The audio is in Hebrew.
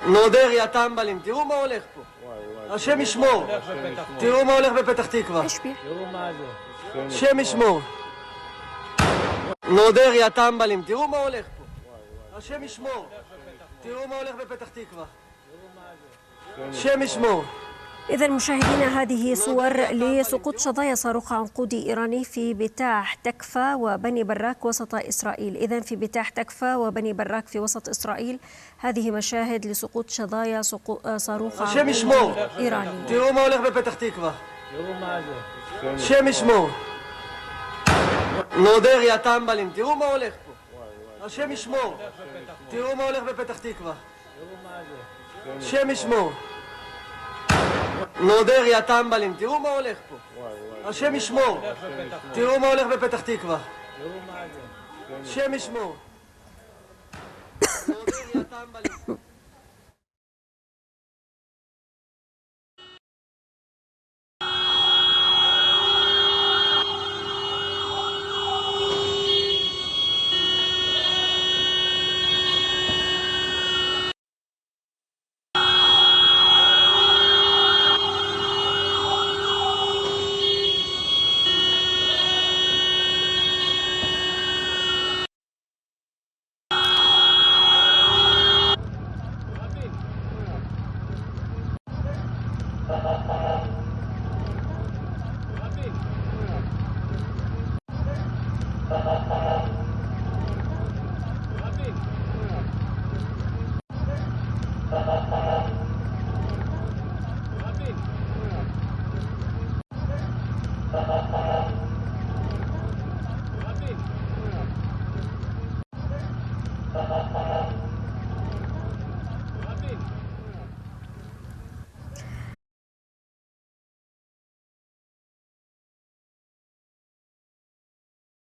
נודר יא טמבלים, תראו מה הולך פה. השם ישמור. תראו מה הולך בפתח תקווה. השם ישמור. נודר יא טמבלים, תראו מה הולך פה. השם ישמור. תראו מה הולך בפתח תקווה. השם ישמור. إذا مشاهدينا هذه صور لسقوط شظايا صاروخ عنقودي إيراني في بتاح تكفى وبني براك وسط إسرائيل. إذا في بتاح تكفى وبني براك في وسط إسرائيل هذه مشاهد لسقوط شظايا صاروخ عنقودي إيراني. תראו מה הולך בפתח תקווה. השם ישמור. נודר יא טמבלים, תראו מה הולך פה. השם ישמור. תראו מה הולך בפתח תקווה. השם ישמור. נודר יא טמבלים, תראו מה הולך פה. השם ישמור. תראו מה הולך בפתח תקווה. השם ישמור. נודר יא טמבלים.